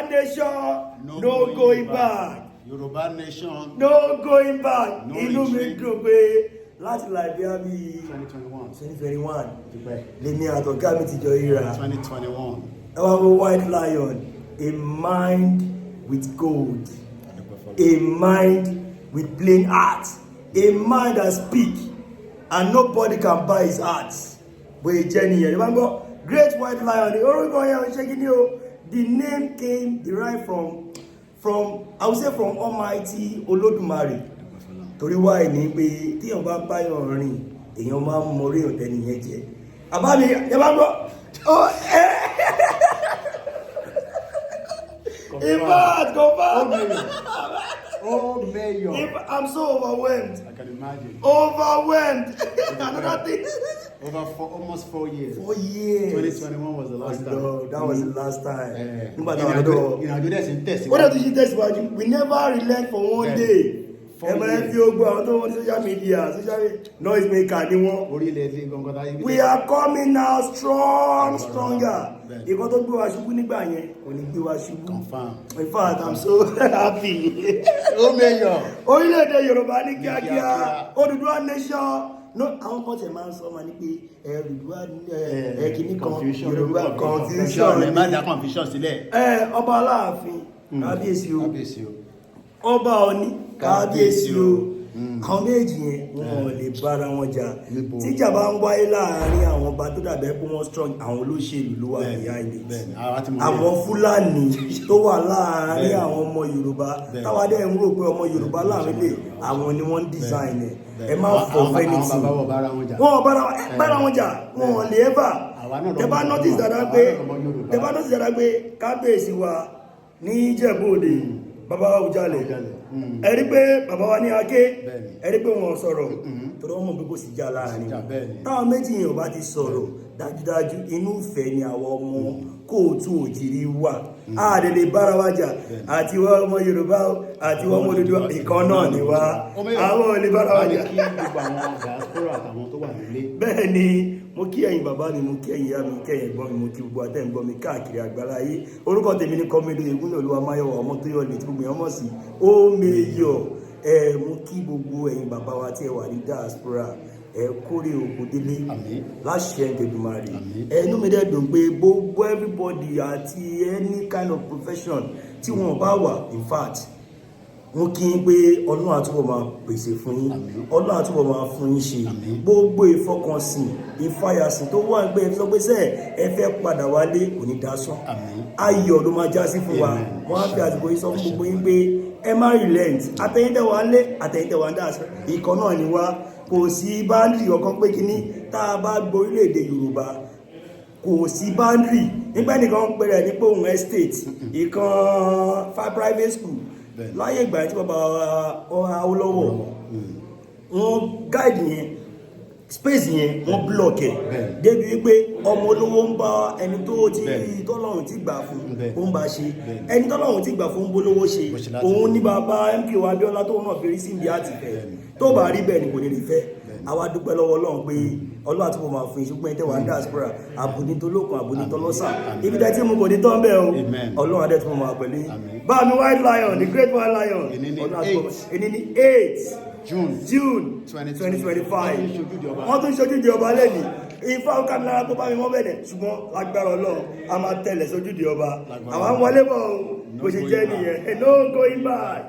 nation, no going back. Yoruba nation, no going back. No Inú mi retreat. dùn pé láti Liberia bí 2021. 2021 lèmi àtọ̀gá mi ti jọ ríra. 2021. Ẹ wá wo White Lion, a mind with gold, a mind with plain heart, a mind that speak and nobody can buy his heart. Bóyá jẹ́ nìyẹn. Ẹ bá ń gbọ́ Great White Lion, the orúkọ yẹn ṣe kí ni o? The name came derived from I would say from Almighty Olódùmarè. Torí wá ní pé tíyàn bá báyọ̀ rìn èèyàn máa ń mọrí ọ̀tẹ́ nìyẹn jẹ́. Àbá mi ẹ bá ń gbọ́. Oh, mayor. I'm so overwhelmed. I can imagine. Overwhelmed. Another thing. Almost 4 years. 4 years. 2021 was the last time. No, that was the last time. Test. What did you test? We never relent for one day. Social media, noise maker. We are coming now stronger. Ìkan tó gbé wa ṣubú nígbà yẹn kò ní gbé wa ṣubú. Confirm. In fact, I'm so happy. Oh, mayor. Orílẹ̀-èdè Yorùbá ní kíákíá. Odùduwà nation. No, àwọn kan tẹ̀ máa ń sọ ma ní pé Odùduwà kìíní kan Yorùbá confusion. Ẹ má dá confusion sílẹ̀. Ọba Aláàfin kábíyèsí o. Kábíyèsí o. Ọba Ọ̀ní kábíyèsí o. Àwọn méjì yẹn wọn ò lè bára wọn jà. Tíjà bá ń wáyé láàárín àwọn ọba tó dàbẹ́ pé wọ́n strong, àwọn olóṣèlú ló wà ní àìlè. Àwọn Fúlàní tó wà láàárín àwọn ọmọ Yorùbá táwa dẹ̀ ń rò pé ọmọ Yorùbá láàárín lè àwọn ni wọ́n ń design ẹ̀. Ẹ má fọ fẹ́nìtì. Wọ́n bára wọn jà, wọn ò lè ẹ́bà. Tẹ bá notice dáadáa pé kábíyèsí wa ní Ìjẹ̀bú-Òde, bàbá wa Awùjalẹ̀, ẹ rí pé bàbá wa ní Aké, ẹ rí pé wọn sọ̀rọ̀ torí wọ́n mọ̀ pé kò sí jà láàrin. Táwọn méjì yẹn ò bá ti sọ̀rọ̀ dájúdájú inú ìfẹ́ ni àwọn ọmọ kóòtù òjìrí wà. Àdè lè bára wa jà àti wọ́n ọmọ Yorùbá àti wọ́n ọmọ Odùduwà ìkan náà ni wá. Àwọn ò lè bára wa jà. Bẹ́ẹ̀ ni mo kí ẹ̀yin bàbá mi, mo kí ẹ̀yin ìyá mi, mo kí ẹ̀yin ẹ̀gbọ́n mi, mo kí gbogbo àtẹ̀ ń gbọ́ mi káàkiri àgbáláyé. Orúkọ tèmi ní Kọ́mídé Ògúnlólúwa Máyọ̀wá ọmọ tó yọ̀ lè tí gbogbo èèyàn mọ̀ sí ó meyọ̀. Mo kí gbogbo ẹ̀yin bàbá wa tí ẹ wà ní diaspora, kórè òkú délé láṣẹ Èdùmàrè. Inú mi dẹ̀ dùn pé gbogbo everybody àti any kind of profession tí wọ́n bá wà, in fact wọ́n kí n pé Ọlọ́run àtúbọ̀ máa pèsè fún yín, Ọlọ́run àtúbọ̀ máa fún yín ṣe. Gbogbo ìfọkànsìn ìfàyàsìn tó wà ń gbé ẹ sọ pé sẹ́ẹ̀ ẹ fẹ́ padà wálé kò ní dasán. Ayọ̀ ló máa já sí fún wa. Wọ́n á fi àsìkò yìí sọ fún gbogbo yín pé ẹ má relent. Àtẹ̀yìntẹ̀wà ń lé àtẹ̀yìntẹ̀wà ń dà ìkan náà ni wá. Kò sí báńdìrì ọ̀kan pé kíní tá a bá gbọ́ orílẹ̀-èdè Yorùbá kò sí báńdìrì. Nígbà nìkan pẹ̀rẹ̀ ní pé òun estate ìkan private school láyé ìgbà tí bàbá Awólọ́wọ̀ wọ́n guide yẹn space yẹn wọ́n block ẹ̀ débi wípé ọmọ olówó ń bá ẹni tó ti tọ́lọ́run ti gbà fún ó ń bá ṣe, ẹni tọ́lọ́run ti gbà fún ń bólówó ṣe. Òun ní bàbá MKO Abíọ́lá tó náà fèrè sí ibi àti fẹ́ tó bá rí bẹ́ẹ̀ ni kò ní rí fẹ́. Àwa dúpẹ́ lọ́wọ́ Ọlọ́run pé Ọlọ́run àti mo máa fún ìṣùgbọ́n ẹ̀tẹ́ wà ní diaspora àbùnítolókun àbùnítọlọ́sà ibi tẹ́ tí mo kò ní tán bẹ́ẹ̀ o. Ọlọ́run adé tí mo máa pẹ̀lú bá mi White Lion, the Great White Lion. Èní ní 8 June 2025 wọ́n tún ṣojú di ọba lẹ́nìí. Ifá ọkà mi lára tó bá mi wọ́n bẹ̀rẹ̀ ṣùgbọ́n lágbára Ọlọ́run a máa tẹ̀lẹ̀ sójú di ọba. Àwọn wọlé bọ̀ bó ṣe jẹ́ nìyẹn. No going back.